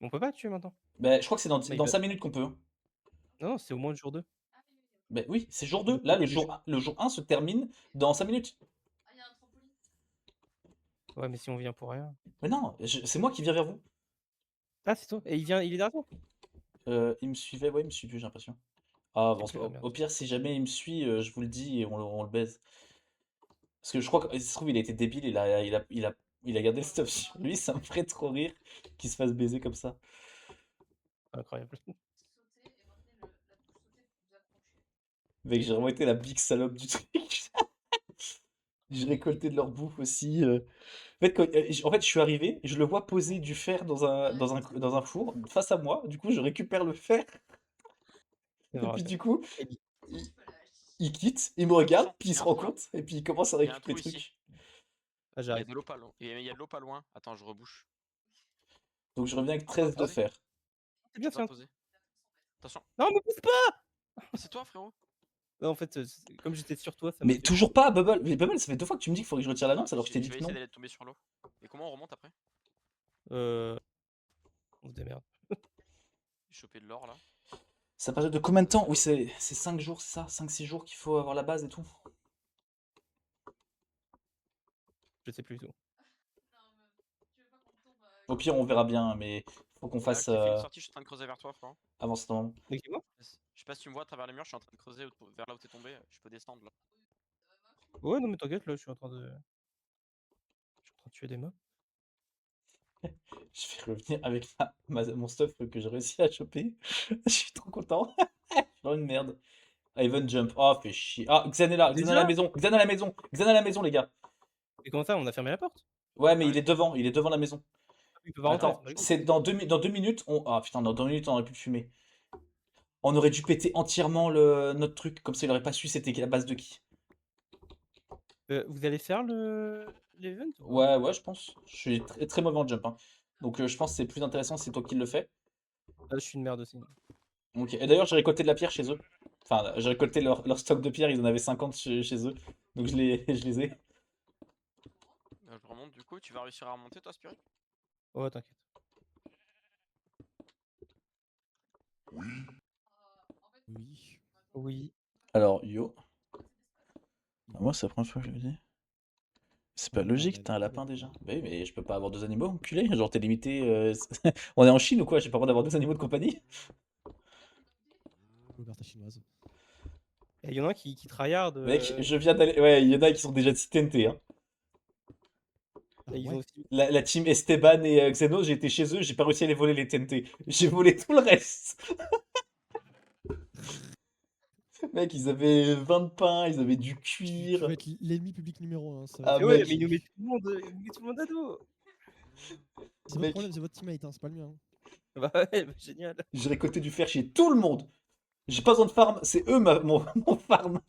On peut pas tuer maintenant? Bah, je crois que c'est Mais il dans va 5 minutes qu'on peut, hein. non, c'est au moins le jour 2. Bah oui, c'est jour De 2. Là, protéger. le jour un se termine dans 5 minutes. Ouais, mais si on vient pour rien. Mais non, c'est moi qui viens vers vous. Ah, c'est toi? Et il est derrière toi? Il me suivait, ouais, il me suit plus, j'ai l'impression. Ah, C'est bon, plus ah merde. au pire, si jamais il me suit, je vous le dis et on le baise. Parce que je crois que, ça se trouve, il a été débile, il a gardé le stuff sur lui, ça me ferait trop rire qu'il se fasse baiser comme ça. Incroyable. Mec, j'ai vraiment été la big salope du truc. J'ai récolté de leur bouffe aussi. En fait, en fait, je suis arrivé, je le vois poser du fer dans un four face à moi. Du coup, je récupère le fer. C'est Et vrai. puis, du coup, Et il il, il quitte, il me regarde, puis il Il y se a un rend trou là. compte, et puis il commence à Il y a un récupérer trou les ici. trucs. ah, Il y a j'arrive. de l'eau pas loin. Il y a de l'eau pas loin. Attends, je rebouche. Donc, je reviens avec On peut 13 de poser? fer. C'est Je bien, peux pas c'est un poser. Attention. non, me pousse pas! Mais c'est toi, frérot. Non, en fait, comme j'étais sur toi, ça m'a Mais fait toujours pas, Bubble. Mais Bubble, ça fait 2 fois que tu me dis qu'il faut que je retire la lance alors que je t'ai dit Je vais que essayer non. d'aller tomber sur l'eau. Et comment on remonte après? heu, on se démerde. J'ai chopé de l'or là. Ça passe de combien de temps? Oui, c'est 5 jours, c'est ça? 5-6 jours qu'il faut avoir la base et tout. Je sais plus où. Au pire, on verra bien, mais faut qu'on Là, fasse je t'ai fait une sortie, je suis en train de creuser vers toi, frérot. avant ce moment. Mais qui moi? Je sais pas si tu me vois à travers les murs, je suis en train de creuser vers là où t'es tombé. Je peux descendre là. Ouais, non, mais t'inquiète, là, je suis en train de tuer des mobs. Je vais revenir avec mon stuff que j'ai réussi à choper. Je suis trop content. Je suis dans une merde. Even jump. Oh, fait chier. Ah, Xen est là. Xen à la Déjà? maison. Xen à la maison. Xen à la maison, les gars. Et comment ça, on a fermé la porte? Ouais, mais Ah oui? il est devant la maison. Il peut pas rentrer, on s'en Attends, bat les couilles. c'est dans 2 minutes. Ah putain, dans 2 minutes, on aurait pu le fumer. On aurait dû péter entièrement notre truc, comme ça il aurait pas su c'était la base de qui. Vous allez faire l'event ou pas? Ouais, ouais, je pense. Je suis très, très mauvais en jump, hein. Donc je pense que c'est plus intéressant si c'est toi qui le fais. Ah, je suis une merde aussi. Ok. Et d'ailleurs, j'ai récolté de la pierre chez eux. Enfin, j'ai récolté leur stock de pierre, ils en avaient 50 chez eux. Donc je les ai. Je remonte du coup. Tu vas réussir à remonter toi, Spirit? Ouais, t'inquiète. Oui. Oui. Alors, yo. Moi, c'est la première fois que je le dis. C'est pas Parle pas logique, t'as un d'animaux. lapin déjà. Bah oui, mais je peux pas avoir 2 animaux, enculé. Genre, t'es limité. On est en Chine ou quoi? J'ai pas le droit d'avoir 2 animaux de compagnie? L'auberge chinoise. Et il y en a un qui tryhard, Mec, je viens d'aller. Ouais, il y en a qui sont déjà de TNT, hein. Ah et ils ont ouais? aussi La team Esteban et Xenos, j'ai été chez eux, j'ai pas réussi à les voler les TNT. J'ai volé tout le reste. Mec, ils avaient 20 de pain, ils avaient du Tu cuir. vas être l'ennemi public numéro 1, ça va Ah, être et ouais, horrible. mais mec, il nous met tout le monde à dos. C'est votre mec, problème, c'est votre teammate, hein, c'est pas le mien, hein. Bah ouais, bah génial. j'ai récolté du fer chez tout le monde. J'ai pas besoin de farm, c'est eux mon farm.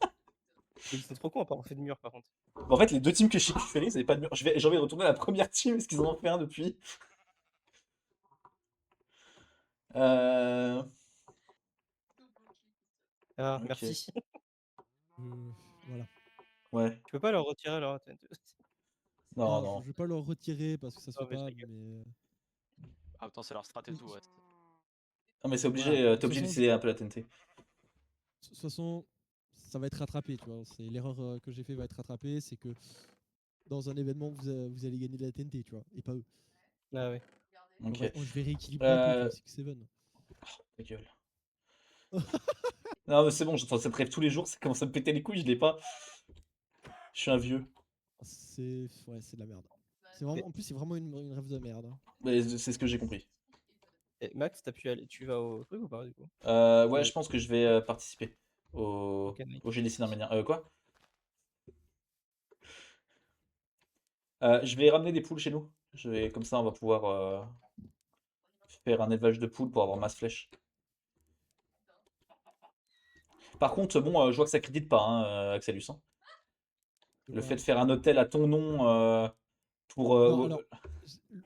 Mais ils sont trop cons à pas avoir fait de mur par contre. En fait, les 2 teams que j'ai kiffé, ils avaient pas de mur. J'ai envie de retourner à la première team, parce qu'ils en ont fait un depuis. Euh... Ah, Ok, merci. Voilà. ouais. Tu peux pas leur retirer leur TNT aussi? Non, Non, je non. vais pas leur retirer parce que ça se Non, fait mais je pas, rigole. mais. Ah putain, c'est leur strat et tout, ouais. Non, mais c'est Voilà. obligé, De t'es toute obligé façon, d'utiliser un peu la TNT. de toute façon, ça va être rattrapé, tu vois. C'est l'erreur que j'ai fait va être rattrapée, c'est que dans un événement, vous allez gagner de la TNT, tu vois, et pas eux. Ah ouais. Ok. Je vais rééquilibrer un peu, tu vois, Euh... c'est que Seven. Ta gueule. Non, mais c'est bon, j'entends cette rêve tous les jours, ça commence à me péter les couilles, je l'ai pas. Je suis un vieux. C'est de la merde. C'est vraiment, en plus, c'est vraiment une rêve de merde, hein. Mais c'est ce que j'ai compris. Et Max, tu vas au truc ou pas du coup? Ouais, je pense que je vais participer OK, nice. au GDC d'Arménien. Quoi? Je vais ramener des poules chez nous. Comme ça, on va pouvoir faire un élevage de poules pour avoir masse flèche. Par contre, bon, je vois que ça crédite pas, hein, Axelus, hein. De Le quoi? fait de faire un hôtel à ton nom pour. Non, alors,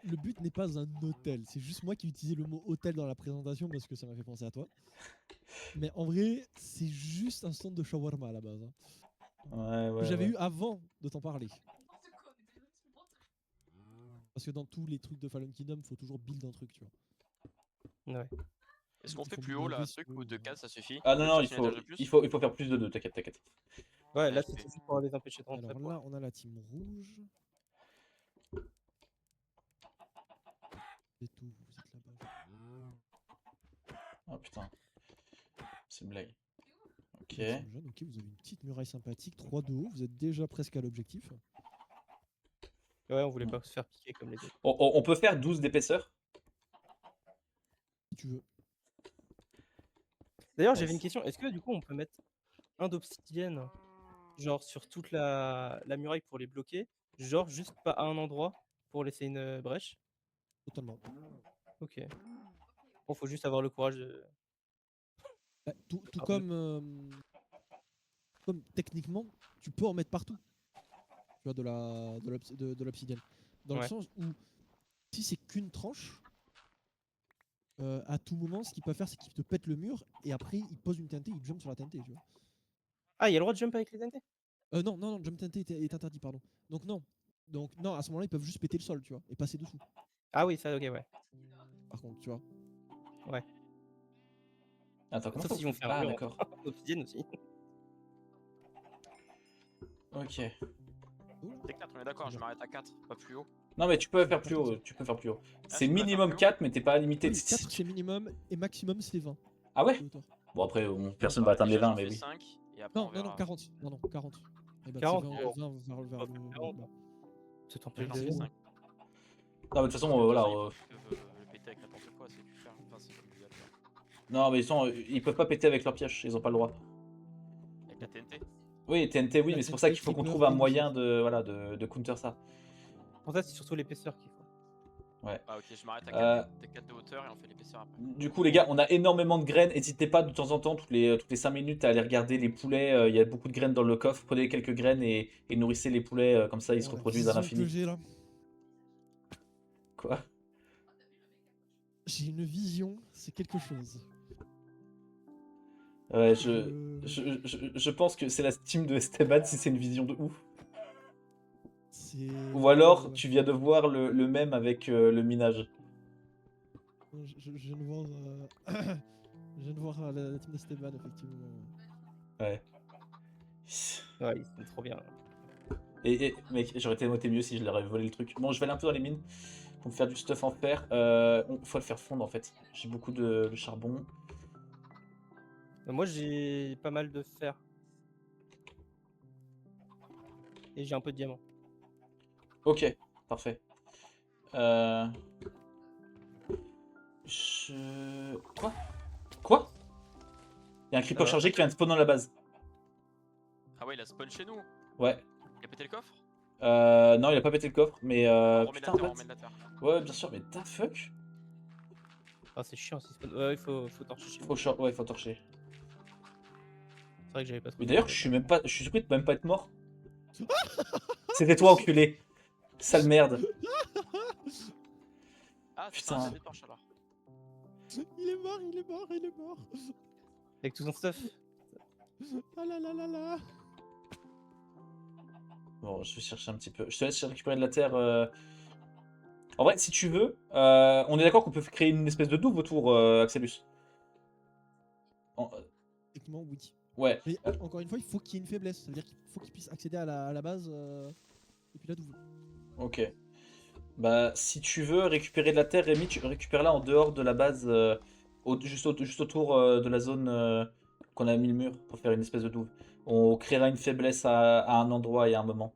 le but n'est pas un hôtel. C'est juste moi qui ai utilisé le mot hôtel dans la présentation parce que ça m'a fait penser à toi. Mais en vrai, c'est juste un stand de shawarma à la base, hein, Ouais, que ouais, j'avais ouais. eu avant de t'en parler. Parce que dans tous les trucs de Fallen Kingdom, faut toujours build un truc, tu vois. Ouais. Est-ce qu'on Il fait faut plus haut là, m'enlever truc, ce- ou 2 cases ça suffit? Ah non, Deux non, sur un étage de plus il faut faire plus de 2, t'inquiète, t'inquiète. Ouais, Ouais, là je c'était fais. juste pour les empêcher de rentrer. Alors pour- là, on a la team rouge. C'est tout, vous êtes là-bas. Oh putain, c'est une blague. Ok. La team jaune, ok, vous avez une petite muraille sympathique, 3 de haut, vous êtes déjà presque à l'objectif. Ouais, on voulait Mm. pas se faire piquer comme les autres. On peut faire 12 d'épaisseur? Si tu veux. D'ailleurs, j'avais une Nice. question. Est-ce que du coup, on peut mettre un d'obsidienne, genre sur toute la muraille pour les bloquer, genre juste pas à un endroit pour laisser une brèche? Totalement. Ok. Bon, faut juste avoir le courage de. Bah, tout Ah, comme techniquement, tu peux en mettre partout. Tu vois, de l'obsidienne. Dans le Ouais. sens où, si c'est qu'une tranche, à tout moment, ce qu'il peut faire, c'est qu'il te pète le mur et après, il pose une TNT, il jump sur la TNT. Tu vois. Ah, il y a le droit de jump avec les TNT? Non, jump TNT est interdit, pardon. Donc, non, à ce moment-là, ils peuvent juste péter le sol, tu vois, et passer dessous. Ah oui, ça, ok, ouais. Par contre, tu vois. Ouais. Attends, comment Sauf faut... s'ils vont faire un Ah mur d'accord. en obsidienne aussi. Ok. C'est 4, on est d'accord, je m'arrête à 4, pas plus haut. Non mais tu peux faire plus haut, tu peux faire plus haut. C'est je peux pas faire minimum plus haut 4 mais t'es pas limité. Oui, 4 c'est minimum et maximum c'est 20 Ah ouais? de hauteur. Bon après, personne va atteindre les 20 mais oui. 5, et après on Non, verra. 40. Non, 40. Eh ben, 40, c'est 20, bon. 20 vers Pas le faire 40, bas. C'est ton Mais plus non, de c'est 5. Non mais de toute façon, voilà. Ils peuvent le péter avec n'importe quoi, c'est du fer. Enfin, c'est du fer. Non mais ils peuvent pas péter avec leur pioche, ils ont pas le droit. Avec la TNT. Oui, TNT, oui, La mais c'est pour TNT, ça qu'il faut qu'on Creeper trouve un et moyen Lucifer. de, voilà, de counter ça. Pour ça, c'est surtout l'épaisseur qu'il faut. Ah ok, je m'arrête à 4 de hauteur et on fait l'épaisseur après. Du coup, les gars, on a énormément de graines. N'hésitez pas de temps en temps, toutes les 5 minutes, à aller regarder les poulets. Il y a beaucoup de graines dans le coffre. Prenez quelques graines et nourrissez les poulets. Comme ça, ils se Oh, la reproduisent à vision que l'infini. j'ai là. Quoi? J'ai une vision, c'est quelque chose. Ouais, je pense que c'est la team de Esteban si c'est une vision de ouf. C'est. Ou alors, Ouais. tu viens de voir le même avec le minage. Je viens de voir. Je viens de voir la team d'Esteban, effectivement. Ouais. Ouais, ils sont trop bien. Et mec, j'aurais tellement été mieux si je leur avais volé le truc. Bon, je vais aller un peu dans les mines pour me faire du stuff en fer. Faut le faire fondre en fait. J'ai beaucoup de charbon. Moi, j'ai pas mal de fer. Et j'ai un peu de diamant. Ok, parfait. Quoi? Quoi? Il y a un creeper va. chargé qui vient de spawn dans la base. Ah ouais, il a spawn chez nous. Ouais. Il a pété le coffre. Non, il a pas pété le coffre, mais On remet putain, la terre, on what? remet de la terre. Ouais, bien sûr, mais the fuck? Ah, c'est chiant, c'est spawn. Ouais, il faut torcher chez Faut nous. ouais, faut torcher. C'est vrai que j'avais pas trop. Mais d'ailleurs, je suis surpris de même pas être mort. C'était toi, enculé. Sale merde. Ah, c'est Putain. un des torches alors. Il est mort, il est mort, il est mort. Avec tout son stuff. Ah là là là là. Bon, je vais chercher un petit peu. Je te laisse récupérer de la terre. En vrai, si tu veux, on est d'accord qu'on peut créer une espèce de douve autour, Axelus. Techniquement, oui. Ouais. Mais encore une fois, il faut qu'il y ait une faiblesse. Ça veut dire qu'il faut qu'il puisse accéder à la base depuis la douve. Ok. Bah, si tu veux récupérer de la terre, Rémi, tu récupères-la en dehors de la base, juste autour de la zone qu'on a mis le mur pour faire une espèce de douve. On créera une faiblesse à un endroit et à un moment.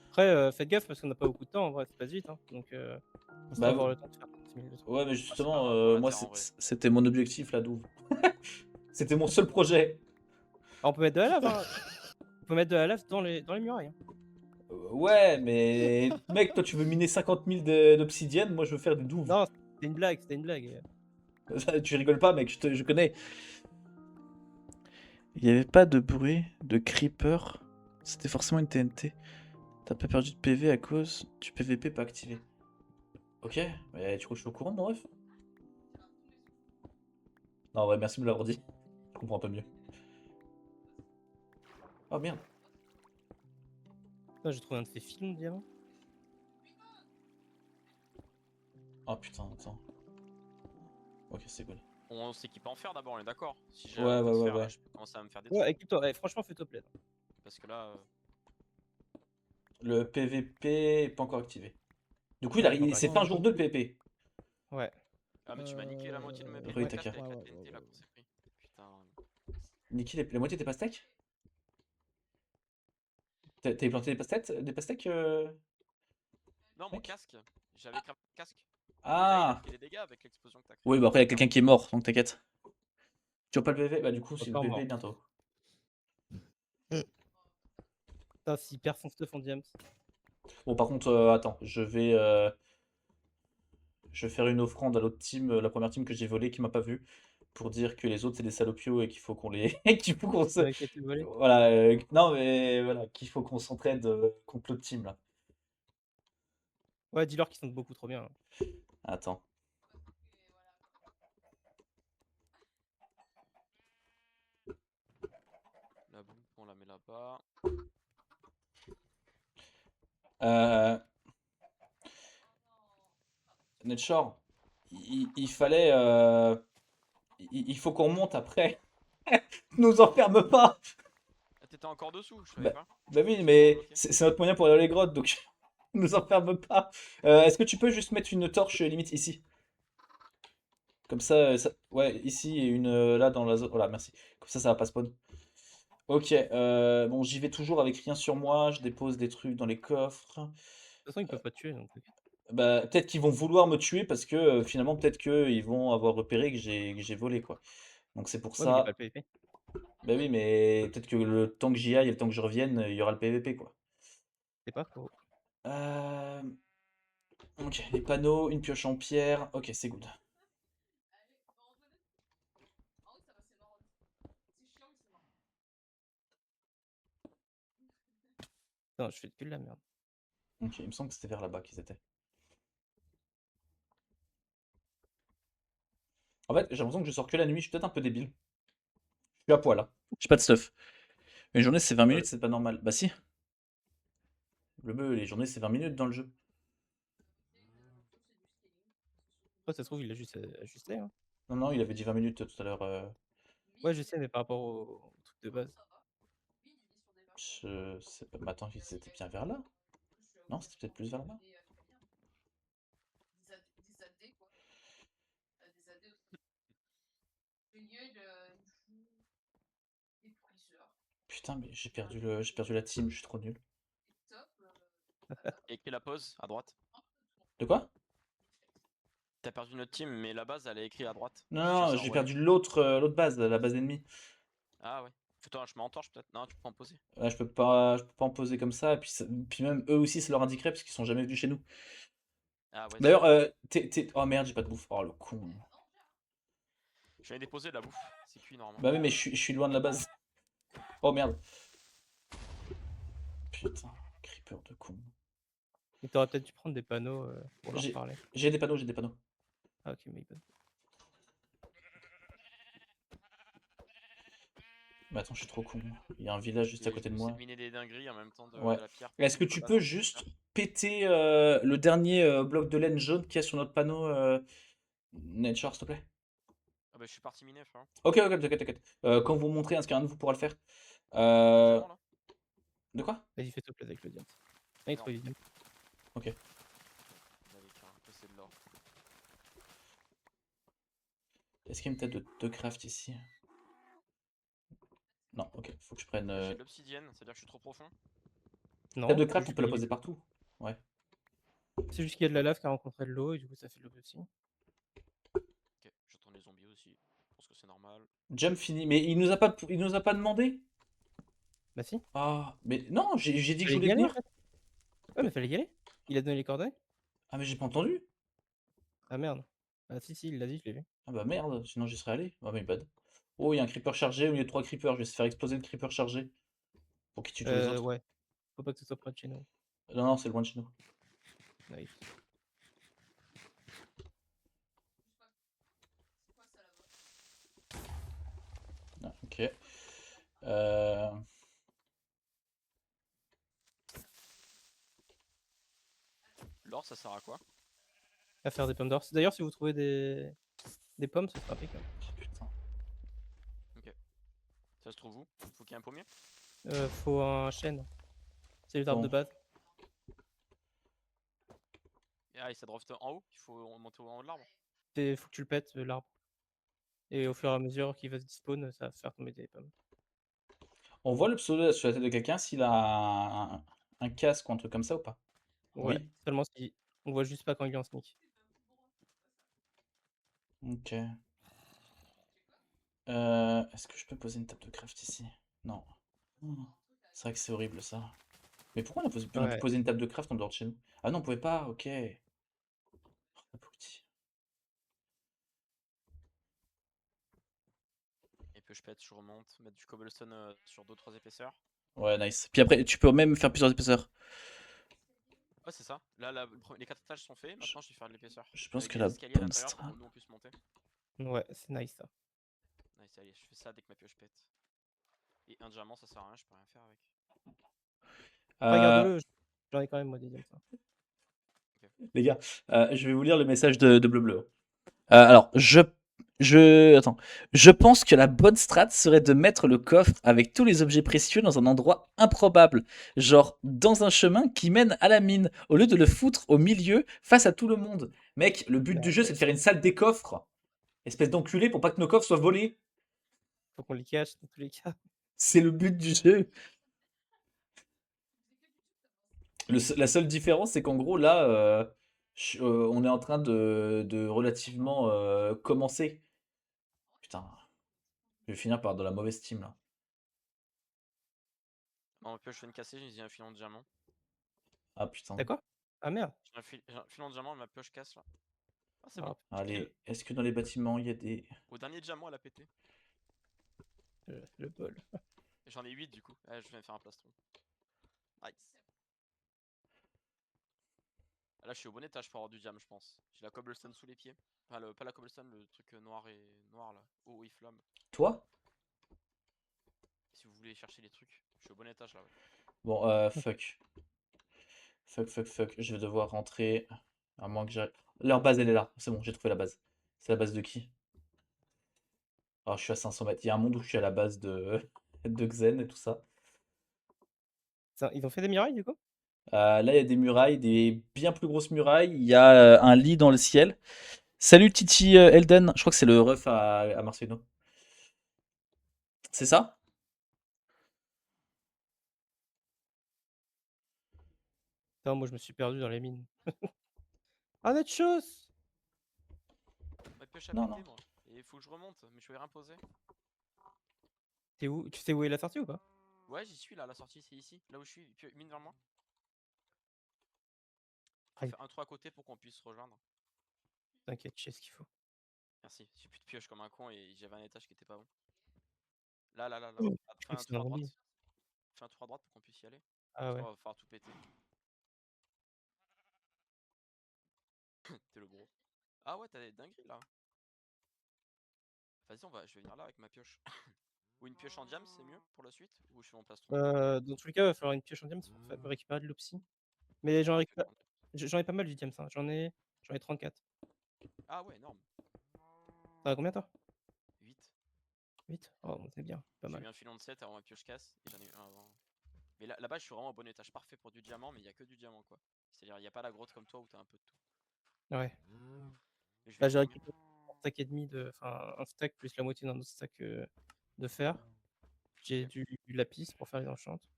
Après, faites gaffe parce qu'on n'a pas beaucoup de temps en vrai, ça passe vite. Hein. Donc, faut Bah, avoir le temps de faire 6 000 de trucs. Ouais, mais pas justement, grave, faut la moi, terre, en vrai. c'était mon objectif, la douve. C'était mon seul projet. Ah, on peut mettre de la lave. Hein. On peut mettre de la lave dans les murailles. Hein. Ouais, mais mec, toi, tu veux miner 50 000 d'obsidienne, moi, je veux faire des douves. Non, c'était une blague, c'était une blague. Tu rigoles pas, mec, je connais. Il n'y avait pas de bruit de creeper. C'était forcément une TNT. T'as pas perdu de PV à cause du PVP pas activé. Ok, mais tu crois que je suis au courant, mon ref? Non, ouais, merci de me l'avoir dit. Je comprends un peu mieux. Oh merde. Putain, j'ai trouvé un de ces films de diamants. Oh putain, attends. Ok, c'est cool. On s'équipe en fer d'abord, on est d'accord. Si j'ai Ouais, un peu ouais, de ouais, fer là, ouais. je peux commencer à me faire des Ouais, trucs. équipe-toi. Franchement, fais-toi plaisir. Parce que là. Le PVP est pas encore activé. Du coup, Ouais, il est pas encore c'est activé. fin jour 2 le PVP. Ouais. Ah, mais tu m'as niqué la moitié de mes Oui, ma t'as caste qu'à. avec Ouais, la ouais, TNT ouais, là ouais. qu'on s'est pris. Putain. Niki, la moitié des pastèques? T'avais planté des pastèques, Non, mon mec? casque. J'avais craft mon casque. Et là, il a Ah! pris des dégâts avec l'explosion que t'as créée. Oui, bah après, il y a quelqu'un qui est mort, donc t'inquiète. Tu vois pas le PVP? Bah, du coup, si le Encore PVP mort. est bientôt. Putain, s'il perd son stuff en Diams. Bon, par contre, attends, je vais faire une offrande à l'autre team, la première team que j'ai volée qui m'a pas vu, pour dire que les autres c'est des salopios et qu'il faut qu'on les. Qu'il faut qu'on se. Ouais, qui a été volé. Voilà, non, mais voilà, qu'il faut qu'on s'entraide contre l'autre team là. Ouais, dis-leur qu'ils sont beaucoup trop bien. Attends. La bouffe, on la met là-bas. Euh, Netshore, il fallait. Il faut qu'on monte après. Nous enferme pas! Ah, t'étais encore dessous, je savais Bah, pas. bah oui, J'étais encore mais bloqué. c'est notre moyen pour aller dans les grottes, donc nous enferme pas. Est-ce que tu peux juste mettre une torche limite ici? Comme ça, ouais, ici et une là dans la zone. Voilà, merci. Comme ça va pas spawn. Ok, bon, j'y vais toujours avec rien sur moi. Je dépose des trucs dans les coffres. De toute façon, ils peuvent pas te tuer, donc t'inquiète. Bah, peut-être qu'ils vont vouloir me tuer parce que finalement, peut-être qu'ils vont avoir repéré que j'ai volé, quoi. Donc c'est pour Ouais, mais il est pas ça. le PVP. Bah oui, mais peut-être que le temps que j'y aille et le temps que je revienne, il y aura le PVP, quoi. C'est pas faux. Euh, Ok, les panneaux, une pioche en pierre. Ok, c'est good. Non, je fais que de la merde. Ok, il me semble que c'était vers là-bas qu'ils étaient. En fait, j'ai l'impression que je sors que la nuit. Je suis peut-être un peu débile. Je suis à poil, là. J'ai pas de stuff. Une journée, c'est 20 minutes, c'est pas normal. Bah si. Le bœuf, les journées, c'est 20 minutes dans le jeu. Ouais, ça se trouve, il l'a juste ajusté. Hein. Non, non, il avait dit 20 minutes tout à l'heure. Ouais, je sais, mais par rapport au truc de base. Je sais pas. Mais attends, c'était bien vers là? Non, c'était peut-être plus vers là? Putain, mais j'ai perdu la team, je suis trop nul. Et écrit la pause à droite. De quoi? T'as perdu notre team, mais la base elle est écrite à droite. Non, Si tu non, sais j'ai envoyer. perdu l'autre base, la base ennemie. Ah ouais. Fais-toi un chemin en torche peut-être. Non, tu peux en poser. Je peux pas en poser comme ça. Et puis, puis même eux aussi, ça leur indiquerait parce qu'ils sont jamais venus chez nous. Ah ouais, c'est D'ailleurs, vrai. oh merde, j'ai pas de bouffe. Oh le con. Je vais déposer de la bouffe. C'est cuit normalement. Bah oui, mais je suis loin de la base. Oh merde. Putain, creeper de con. Et t'aurais peut-être dû prendre des panneaux pour leur J'ai parler. j'ai des panneaux, j'ai des panneaux. Ah, ok, mais bon. Mais attends, je suis trop con. Il y a un village juste à Et je côté vais de essayer moi. de miner des dingueries en même temps Ouais. de la pierre. Est-ce que Pour la tu base peux en plus juste tard. péter le dernier bloc de laine jaune qu'il y a sur notre panneau Nature, s'il te plaît? Ah bah je suis parti miner frère. Ok, ok, t'inquiète, t'inquiète. Quand vous montrez, est-ce qu'un de vous pourra le faire? T'as Euh... diamant là? De quoi? Vas-y, fais-toi plaisir avec le Diams. Ah, il est trop Merde. évident. Ok. Avec un c'est de l'or. Est-ce qu'il y a une tête de craft ici? Non, ok, faut que je prenne. J'ai de l'obsidienne, c'est-à-dire que je suis trop profond. Tête Non, de c'est craft, on juste peut la qu'il poser partout. Ouais. y a de la lave qui a rencontré de l'eau et du coup, ça fait de l'eau aussi. Ok, j'entends les zombies aussi. Je pense que c'est normal. Jump fini. Mais il nous a pas demandé? Bah si, Ah, mais non, j'ai dit que je fallait voulais y aller en venir. fait. Ouais, mais fallait y aller. Il a donné les coordonnées. Ah, mais j'ai pas entendu. Ah merde. Ah si, si, il l'a dit, je l'ai vu. Ah bah merde, sinon j'y serais allé. Ah, mais bad. Oh, il y a un creeper chargé au milieu de 3 creepers. Je vais se faire exploser le creeper chargé. Pour qu'il tue tous les autres. Ouais. Faut pas que ce soit près de chez nous. Non, non, c'est loin de chez nous. Nice. Ah, ok. Euh... L'or ça sert à quoi? À faire des pommes d'or. D'ailleurs, si vous trouvez des Des pommes, ce serait impeccable. Oh, putain. Ça se trouve où? Faut qu'il y ait un pommier? Faut un chêne. C'est les arbres de Bon. base. Et ça drop en haut? Il faut monter en haut de l'arbre? Faut que tu le pètes, l'arbre. Et au fur et à mesure qu'il va se despawn, ça va faire tomber des pommes. On voit le pseudo sur la tête de quelqu'un s'il a un casque ou un truc comme ça ou pas? Ouais, Oui. seulement si on voit juste pas quand il est en sneak. Ok. Est-ce que je peux poser une table de craft ici? Non. C'est vrai que c'est horrible ça. Mais pourquoi on a pu Ouais. poser une table de craft en dehors de chez nous? Ah non, on pouvait pas, ok. Oh, abruti. Et puis je pète, je remonte, mettre du cobblestone sur 2-3 épaisseurs. Ouais, nice. Puis après, tu peux même faire plusieurs épaisseurs. Ouais, c'est ça. Là, les 4 étages sont faits, maintenant je vais faire de l'épaisseur. Je pense Avec que des la escaliers à bonne l'intérieur pour strat. que nous on puisse monter. Ouais, c'est nice ça. Nice, allez, je fais ça dès que ma pioche pète. Et un diamant, ça sert à rien, je peux rien faire avec. Regarde-le, j'en ai quand même moi des diamants. Les gars, je vais vous lire le message de Bleu Bleu. Alors, attends. Je pense que la bonne strat serait de mettre le coffre avec tous les objets précieux dans un endroit improbable, genre dans un chemin qui mène à la mine, au lieu de le foutre au milieu face à tout le monde. Mec, le but du jeu, c'est de faire une salle des coffres. Espèce d'enculé pour pas que nos coffres soient volés. Faut qu'on les cache dans tous les cas. C'est le but du jeu. La seule différence, c'est qu'en gros, là, on est en train de relativement commencer. Putain, je vais finir par de la mauvaise team là. Bon, ma pioche, je viens de casser, j'ai un filon de diamant. Ah putain. T'as quoi? Ah merde. J'ai un filon de diamant et ma pioche casse là. Ah, c'est Ah, bon. Allez, est-ce que dans les bâtiments, il y a des... Au dernier diamant, elle a pété. le bol. J'en ai 8 du coup. Ah, je viens de faire un plastron. Nice. Là, je suis au bon étage pour avoir du diamant, je pense. J'ai la cobblestone sous les pieds. Enfin, pas la cobblestone, le truc noir là. Oh, il flamme. Toi? Si vous voulez chercher les trucs, je suis au bon étage là. Ouais. Bon, fuck. Fuck. Je vais devoir rentrer. À moins que j'arrive... Leur base, elle est là. C'est bon, j'ai trouvé la base. C'est la base de qui? Oh, je suis à 500 mètres. Il y a un monde où je suis à la base de, de Xen et tout ça. Ils ont fait des murailles du coup? Là, il y a des murailles, des bien plus grosses murailles. Il y a un lit dans le ciel. Salut Titi Elden. Je crois que c'est le ref à Marcelino. C'est ça? Putain, moi je me suis perdu dans les mines. Ah, notre chose! Ma pioche a Non, pété, non. moi. Et il faut que je remonte, mais je vais rien poser. T'es où? Tu sais où est la sortie ou pas? Ouais, j'y suis là, la sortie c'est ici. Là où je suis, mine vers moi. Aïe. Faire un trou à côté pour qu'on puisse se rejoindre. T'inquiète, je sais ce qu'il faut. Merci. J'ai plus de pioche comme un con et j'avais un étage qui était pas bon. Là. Oh, je Fais crois un que c'est tour un à droite. zombie. Fais un tour à droite pour qu'on puisse y aller. Ah ouais. On va falloir tout péter. T'es le gros. Ah ouais, t'as des dingueries là. Vas-y, je vais venir là avec ma pioche. Ou une pioche en diams, c'est mieux pour la suite? Ou je fais mon plastron? Dans tous les cas, il va falloir une pioche en diams pour récupérer de l'opsie. Mais Ouais, j'en ai pas mal du diams, hein. J'en ai 34. ah ouais, énorme. T'en as combien toi? 8. 8? Oh, c'est bien, pas J'ai mal. eu un filon de 7 avant ma pioche casse et j'en ai eu un avant. Mais là-bas, je suis vraiment au bon étage parfait pour du diamant, mais il y a que du diamant quoi. C'est-à-dire, il n'y a pas la grotte comme toi où t'as un peu de tout. Ouais. Mais je vais Là, j'ai dormir. récupéré un stack et demi enfin un stack plus la moitié d'un autre stack de fer. J'ai du lapis pour faire les enchantes.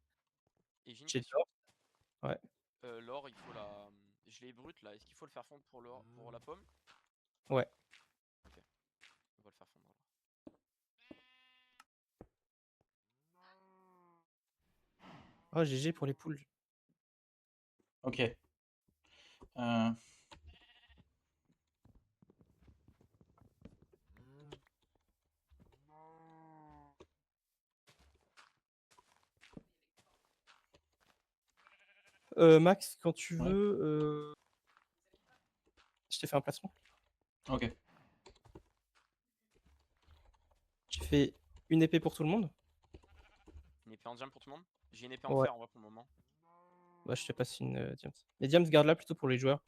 Et j'ai une J'ai de question. l'or. Ouais. L'or, il faut la. Je l'ai brut là. Est-ce qu'il faut le faire fondre pour l'or, pour la pomme? Ouais. Ok. On va le faire fondre alors. Oh, GG pour les poules. Ok. Euh, Max, quand tu Ouais. veux, je t'ai fait un placement. Ok. Tu fais une épée pour tout le monde. Une épée en diam pour tout le monde? J'ai une épée en Ouais. fer en vrai pour le moment. Bah, je te passe une diams. Les diams, garde-la plutôt pour les joueurs.